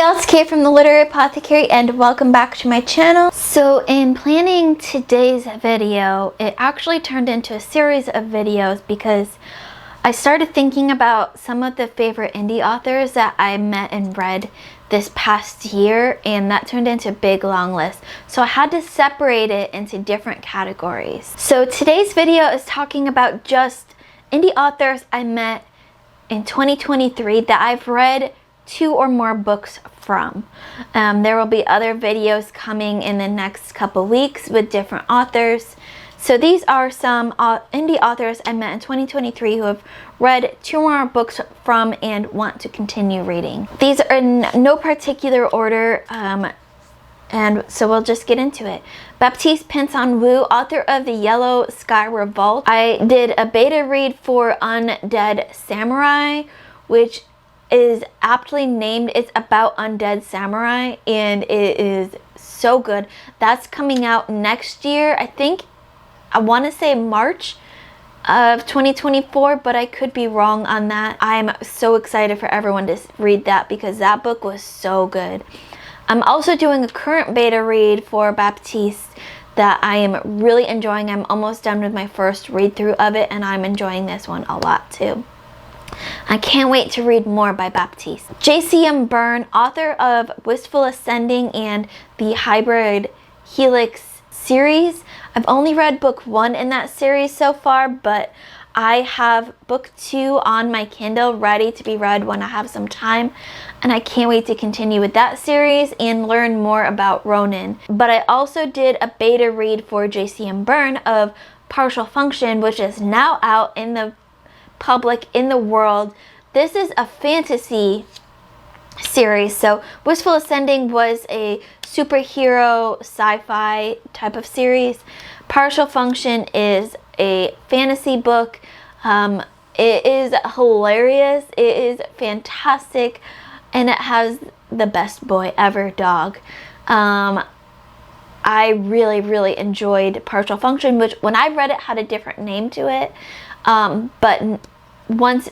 y'all, it's Kate from the Literary Apothecary and welcome back to my channel. So in planning today's video, it actually turned into a series of videos because I started thinking about some of the favorite indie authors that I met and read this past year, and that turned into a big long list. So I had to separate it into different categories. So today's video is talking about just indie authors I met in 2023 that I've read 2 or more books from. There will be other videos coming in the next couple weeks with different authors. So these are some indie authors I met in 2023 who have read 2 or more books from and want to continue reading. These are in no particular order, and so we'll just get into it. Baptiste Pinson Wu, author of The Yellow Sky Revolt. I did a beta read for Undead Samurai, which is aptly named. It's about undead samurai and it is so good. That's coming out next year. I want to say March of 2024, but I could be wrong on that. I'm so excited for everyone to read that because that book was so good. I'm also doing a current beta read for Baptiste that I am really enjoying. I'm almost done with my first read through of it and I'm enjoying this one a lot too. I can't wait to read more by Baptiste. JCM Berne, author of Wistful Ascending and the Hybrid Helix series. I've only read book 1 in that series so far, but I have book 2 on my Kindle ready to be read when I have some time, and I can't wait to continue with that series and learn more about Ronin. But I also did a beta read for JCM Berne of Partial Function, which is now out in the public, in the world. This is a fantasy series. So Wistful Ascending was a superhero sci-fi type of series. Partial Function is a fantasy book. It is hilarious, it is fantastic, and it has the best boy ever dog. I really enjoyed Partial Function, which when I read it had a different name to it. But once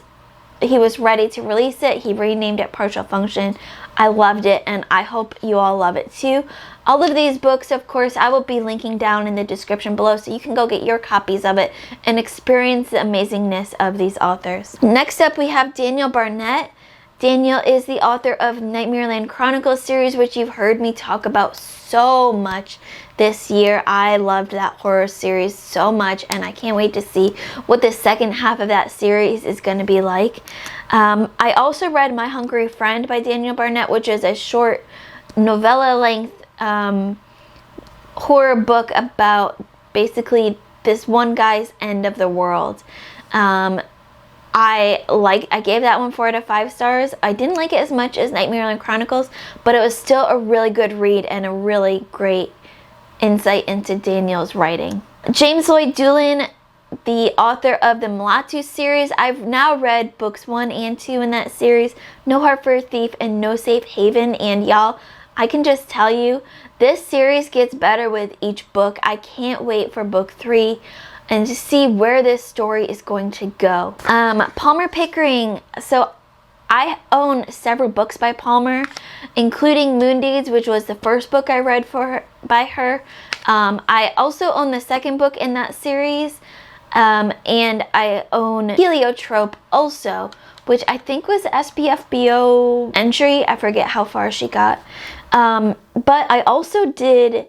he was ready to release it, he renamed it Partial Function. I loved it and I hope you all love it too. All of these books, of course, I will be linking down in the description below so you can go get your copies of it and experience the amazingness of these authors. Next up we have Daniel Barnett. Daniel is the author of Nightmareland Chronicles series, which you've heard me talk about so much this year. I loved that horror series so much and I can't wait to see what the second half of that series is going to be like. I also read My Hungry Friend by Daniel Barnett, which is a short novella length horror book about basically this one guy's end of the world. I gave that one 4 out of 5 stars. I didn't like it as much as Nightmareland Chronicles, but it was still a really good read and a really great insight into Daniel's writing. James Lloyd Dullin, the author of the Mulatu series. I've now read books 1 and 2 in that series, No Heart for a Thief and No Safe Haven, and y'all, I can just tell you, this series gets better with each book. I can't wait for book 3 and to see where this story is going to go. Palmer Pickering. So I own several books by Palmer, including Moon Deeds, which was the first book I read by her. I also own the second book in that series, and I own Heliotrope also, which I think was SPFBO entry. I forget how far she got. But I also did,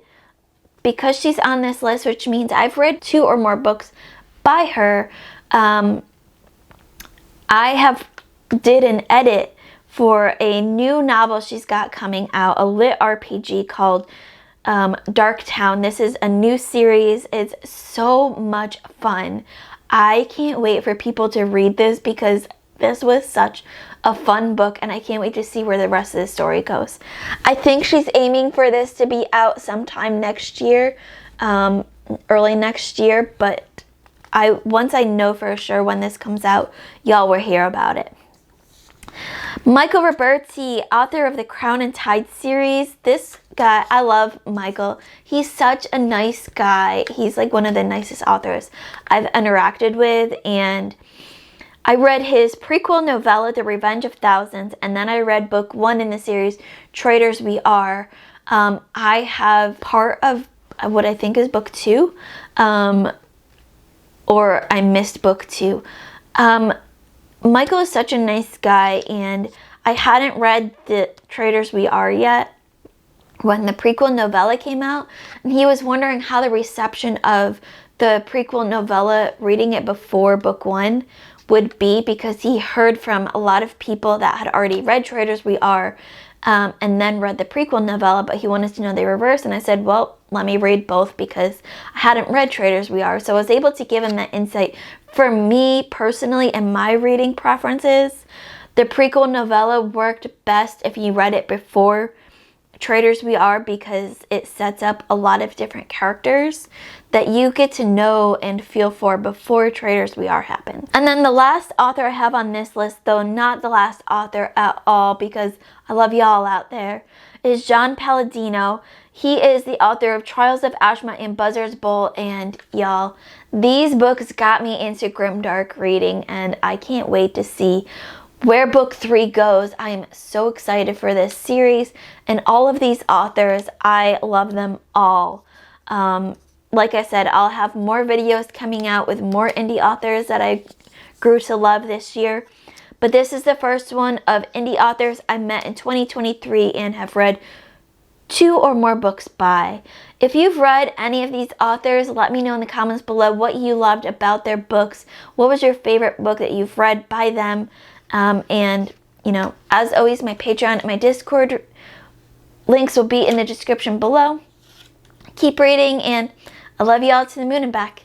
because she's on this list, which means I've read 2 or more books by her, I did an edit for a new novel she's got coming out, a lit RPG called Dark Town. This is a new series. It's so much fun. I can't wait for people to read this because this was such a fun book and I can't wait to see where the rest of the story goes. I think she's aiming for this to be out sometime next year, early next year, but once I know for sure when this comes out, y'all will hear about it. Michael Roberti, author of the Crown and Tide series. This guy, I love Michael. He's such a nice guy. He's like one of the nicest authors I've interacted with, and I read his prequel novella, The Revenge of Thousands, and then I read book 1 in the series, Traitors We Are. I have part of what I think is book 2, or I missed book 2. Michael is such a nice guy, and I hadn't read the Traitors We Are yet when the prequel novella came out, and he was wondering how the reception of the prequel novella, reading it before book 1, would be, because he heard from a lot of people that had already read Traitors We Are and then read the prequel novella, but he wanted to know the reverse. And I said, well, let me read both, because I hadn't read Traitors We Are. So I was able to give him that insight. For me personally, and my reading preferences, the prequel novella worked best if you read it before Traitors We Are, because it sets up a lot of different characters that you get to know and feel for before Traitors We Are happens. And then the last author I have on this list, though not the last author at all, because I love y'all out there, is John Palladino. He is the author of Trials of Ashma and Buzzard's Bowl, and y'all, these books got me into grimdark reading, and I can't wait to see where book 3 goes. I am so excited for this series and all of these authors. I love them all. Like I said, I'll have more videos coming out with more indie authors that I grew to love this year. But this is the first one of indie authors I met in 2023 and have read 2 or more books by. If you've read any of these authors, let me know in the comments below what you loved about their books. What was your favorite book that you've read by them? And, you know, as always, my Patreon and my Discord links will be in the description below. Keep reading, and I love you all to the moon and back.